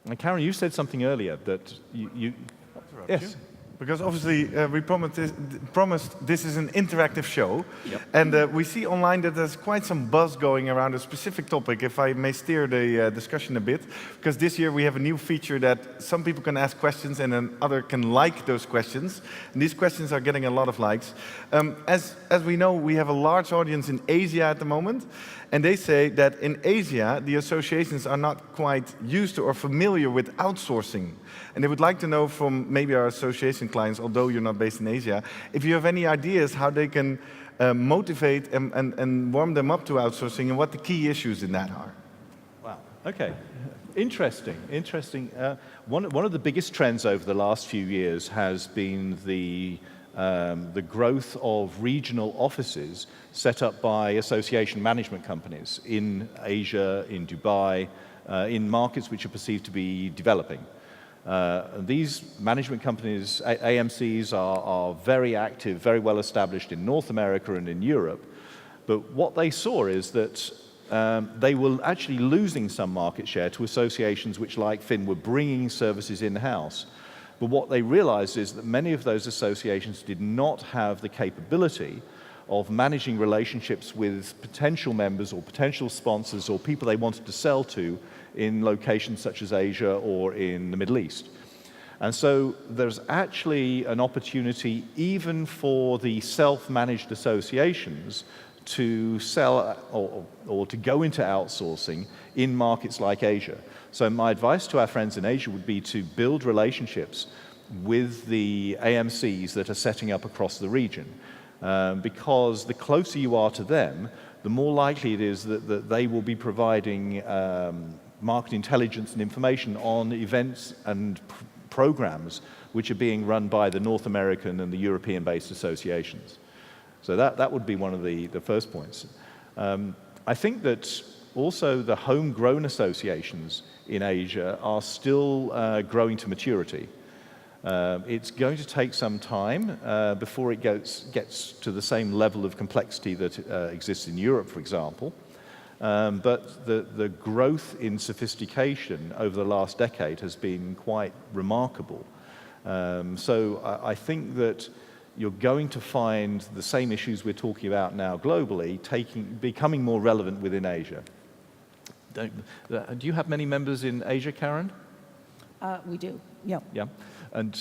And Karen, you said something earlier that you yes. Because obviously we promised this is an interactive show. Yep. And we see online that there's quite some buzz going around a specific topic, if I may steer the discussion a bit. Because this year we have a new feature that some people can ask questions and then other can like those questions. And these questions are getting a lot of likes. As we know, we have a large audience in Asia at the moment. And they say that in Asia, the associations are not quite used to or familiar with outsourcing. And they would like to know from maybe our association clients, although you're not based in Asia, if you have any ideas how they can motivate and warm them up to outsourcing and what the key issues in that are. Wow, okay. Interesting. One of the biggest trends over the last few years has been the growth of regional offices set up by association management companies in Asia, in Dubai, in markets which are perceived to be developing. These management companies, AMCs, are very active, very well established in North America and in Europe. But what they saw is that they were actually losing some market share to associations which, like Finn, were bringing services in-house. But what they realized is that many of those associations did not have the capability of managing relationships with potential members or potential sponsors or people they wanted to sell to in locations such as Asia or in the Middle East. And so there's actually an opportunity even for the self-managed associations to sell or to go into outsourcing in markets like Asia. So my advice to our friends in Asia would be to build relationships with the AMCs that are setting up across the region. Because the closer you are to them, the more likely it is that they will be providing market intelligence and information on events and programs which are being run by the North American and the European-based associations. So that would be one of the first points. I think that also the homegrown associations in Asia are still growing to maturity. It's going to take some time before it gets to the same level of complexity that exists in Europe, for example. But the growth in sophistication over the last decade has been quite remarkable. So I think that you're going to find the same issues we're talking about now globally becoming more relevant within Asia. Do you have many members in Asia, Karen? We do, yeah. Yeah. And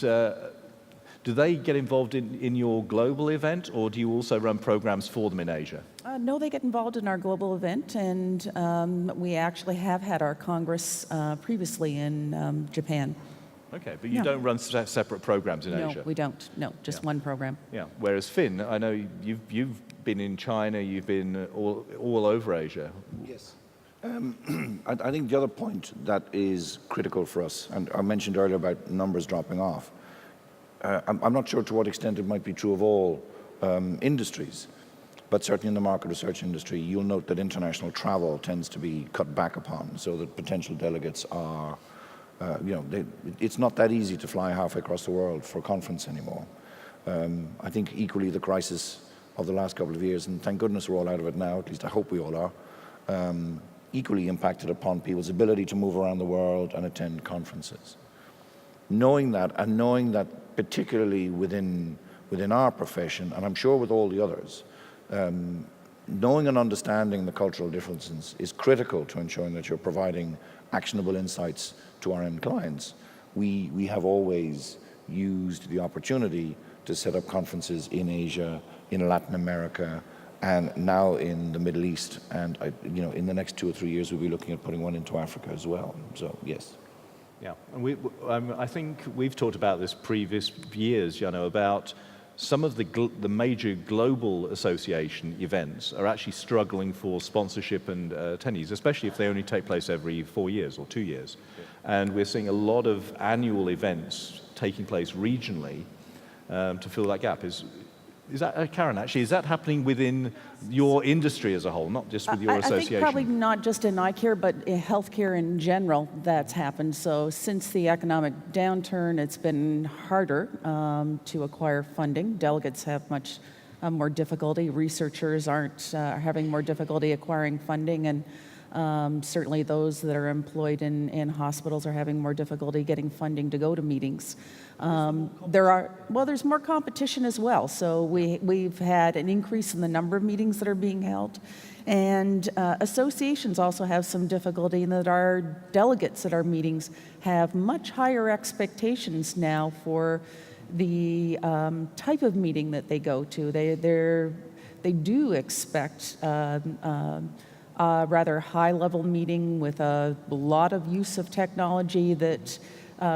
do they get involved in your global event, or do you also run programs for them in Asia? No, they get involved in our global event, and we actually have had our Congress previously in Japan. Okay, but you don't run separate programs in Asia? No, we don't. No, just one program. Yeah. Whereas Finn, I know you've been in China, you've been all over Asia. Yes. I think the other point that is critical for us, and I mentioned earlier about numbers dropping off, I'm not sure to what extent it might be true of all industries, but certainly in the market research industry, you'll note that international travel tends to be cut back upon, so that potential delegates are, it's not that easy to fly halfway across the world for a conference anymore. I think equally the crisis of the last couple of years, and thank goodness we're all out of it now, at least I hope we all are, equally impacted upon people's ability to move around the world and attend conferences. Knowing that, and knowing that particularly within our profession, and I'm sure with all the others, knowing and understanding the cultural differences is critical to ensuring that you're providing actionable insights to our end clients. We have always used the opportunity to set up conferences in Asia, in Latin America, and now in the Middle East, and in the next 2 or 3 years we'll be looking at putting one into Africa as well. So yes. Yeah, and I think we've talked about this previous years, about some of the major global association events are actually struggling for sponsorship and attendees, especially if they only take place every 4 years or 2 years. Yeah. And we're seeing a lot of annual events taking place regionally to fill that gap. Is that, Karen, actually, is that happening within your industry as a whole, not just with your association? I think probably not just in eye care, but in healthcare in general, that's happened. So since the economic downturn, it's been harder to acquire funding. Delegates have much more difficulty. Researchers are having more difficulty acquiring funding. And Certainly those that are employed in hospitals are having more difficulty getting funding to go to meetings. There's more competition as well. So we've had an increase in the number of meetings that are being held. And associations also have some difficulty in that our delegates at our meetings have much higher expectations now for the type of meeting that they go to. They do expect a rather high-level meeting with a lot of use of technology that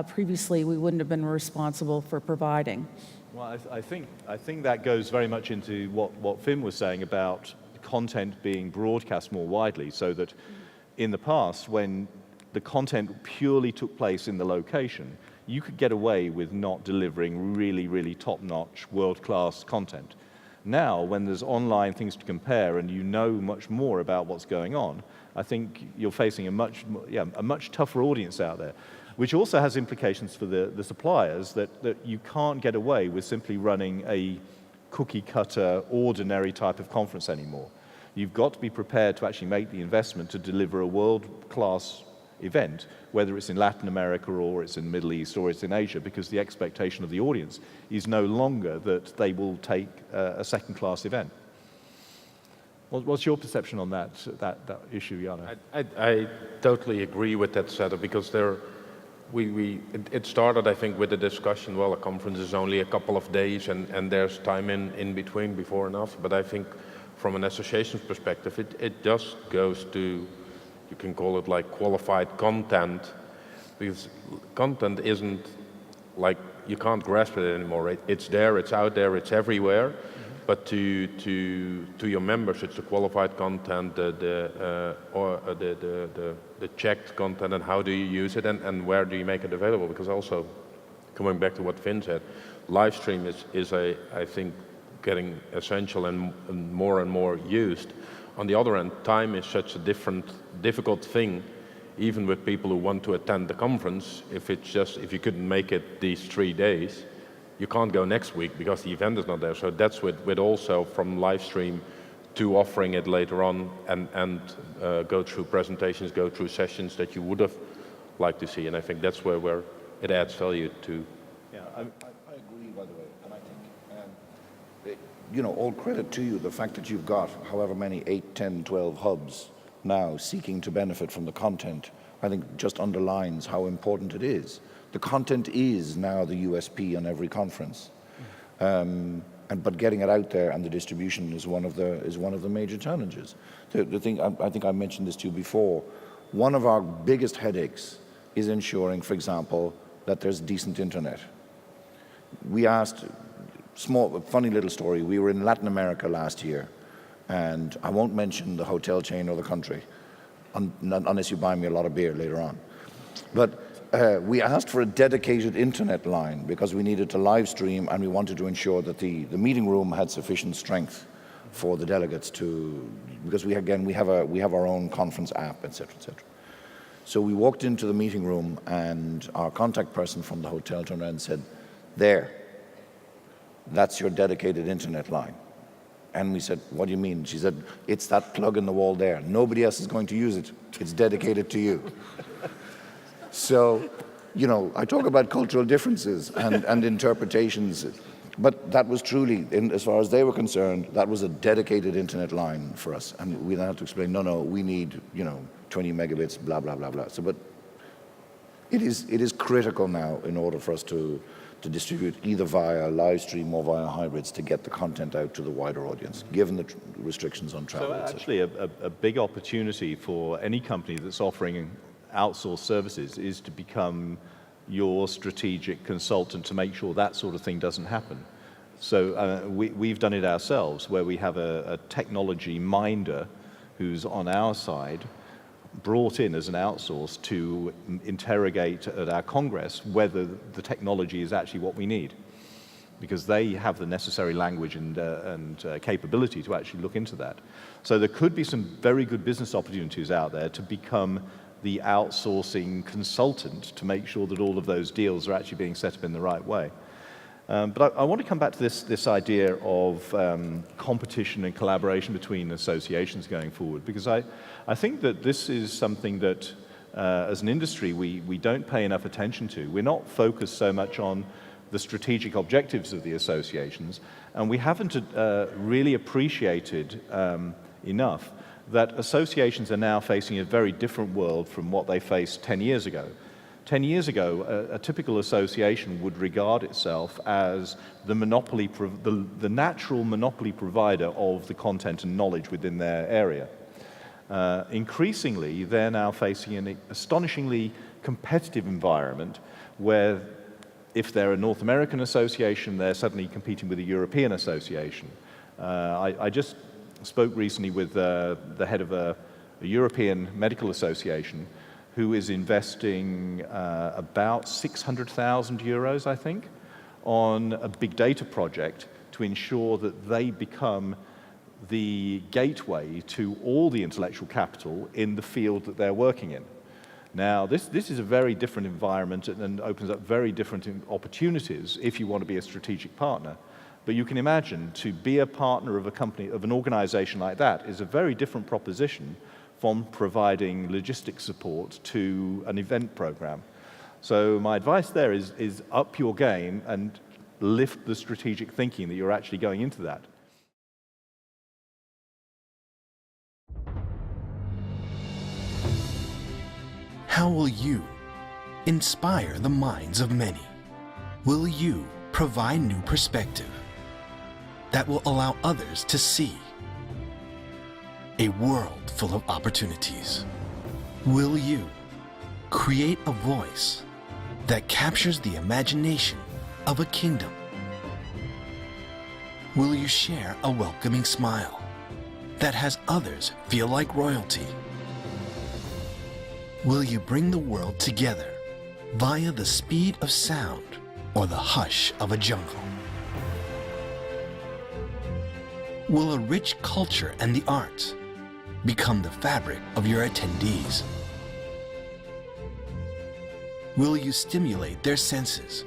previously we wouldn't have been responsible for providing. Well, I think that goes very much into what Finn was saying about content being broadcast more widely, so that in the past, when the content purely took place in the location, you could get away with not delivering really, really top-notch, world-class content. Now, when there's online things to compare and you know much more about what's going on, I think you're facing a much tougher audience out there, which also has implications for the suppliers that you can't get away with simply running a cookie-cutter, ordinary type of conference anymore. You've got to be prepared to actually make the investment to deliver a world-class event, whether it's in Latin America or it's in the Middle East or it's in Asia, because the expectation of the audience is no longer that they will take a second-class event. What's your perception on that issue, Jarno? I totally agree with that setup, because it started, I think, with the discussion, well, a conference is only a couple of days and there's time in between before and after. But I think from an association's perspective, it just goes to, you can call it like qualified content, because content isn't like, you can't grasp it anymore. It's there, it's out there, it's everywhere. But to your members, it's the qualified content, the checked content, and how do you use it, and where do you make it available? Because also, coming back to what Finn said, live stream is I think, getting essential and more used. On the other hand, time is such a difficult thing, even with people who want to attend the conference. If you couldn't make it these 3 days, you can't go next week because the event is not there. So that's with also from live stream to offering it later on, and go through presentations, go through sessions that you would have liked to see. And I think that's where it adds value to. Yeah, I agree, by the way, and I think, all credit to you, the fact that you've got however many, 8, 10, 12 hubs now seeking to benefit from the content, I think just underlines how important it is. The content is now the USP on every conference, but getting it out there and the distribution is one of the major challenges. The thing, I think I mentioned this to you before. One of our biggest headaches is ensuring, for example, that there's decent internet. We asked, funny little story. We were in Latin America last year, and I won't mention the hotel chain or the country, unless you buy me a lot of beer later on. But we asked for a dedicated internet line because we needed to live stream, and we wanted to ensure that the meeting room had sufficient strength for the delegates because we have our own conference app, etc., etc. So we walked into the meeting room, and our contact person from the hotel turned around and said, that's your dedicated internet line. And we said, what do you mean? She said, it's that plug in the wall there. Nobody else is going to use it. It's dedicated to you. So, I talk about cultural differences and interpretations, but that was truly, as far as they were concerned, that was a dedicated internet line for us. And we then had to explain, no, we need, 20 megabits, blah, blah, blah, blah. So, but it is critical now in order for us to distribute either via live stream or via hybrids to get the content out to the wider audience, given the restrictions on travel. So actually a big opportunity for any company that's offering outsourced services is to become your strategic consultant to make sure that sort of thing doesn't happen. So we've done it ourselves, where we have a technology minder who's on our side, brought in as an outsource to interrogate at our Congress whether the technology is actually what we need, because they have the necessary language and capability to actually look into that. So there could be some very good business opportunities out there to become the outsourcing consultant to make sure that all of those deals are actually being set up in the right way. But I want to come back to this idea of competition and collaboration between associations going forward, because I think that this is something that, as an industry, we don't pay enough attention to. We're not focused so much on the strategic objectives of the associations, and we haven't really appreciated enough that associations are now facing a very different world from what they faced 10 years ago. 10 years ago, a typical association would regard itself as the natural monopoly provider of the content and knowledge within their area. Increasingly, they're now facing an astonishingly competitive environment where, if they're a North American association, they're suddenly competing with a European association. I just spoke recently with the head of a European medical association who is investing about 600,000 euros, I think, on a big data project to ensure that they become the gateway to all the intellectual capital in the field that they're working in. Now, this is a very different environment and opens up very different opportunities if you want to be a strategic partner. But you can imagine, to be a partner of a company, of an organization like that, is a very different proposition from providing logistics support to an event program. So my advice there is up your game and lift the strategic thinking that you're actually going into that. How will you inspire the minds of many? Will you provide new perspective that will allow others to see a world full of opportunities? Will you create a voice that captures the imagination of a kingdom? Will you share a welcoming smile that has others feel like royalty? Will you bring the world together via the speed of sound or the hush of a jungle? Will a rich culture and the arts become the fabric of your attendees? Will you stimulate their senses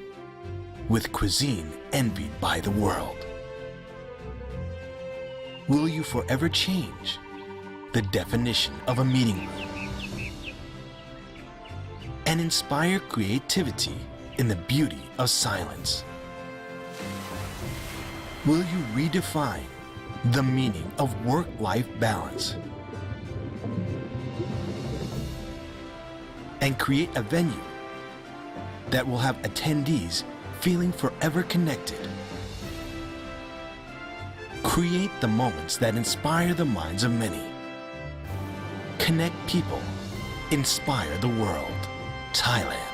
with cuisine envied by the world? Will you forever change the definition of a meeting room and inspire creativity in the beauty of silence? Will you redefine the meaning of work-life balance and create a venue that will have attendees feeling forever connected? Create the moments that inspire the minds of many. Connect people, inspire the world. Thailand.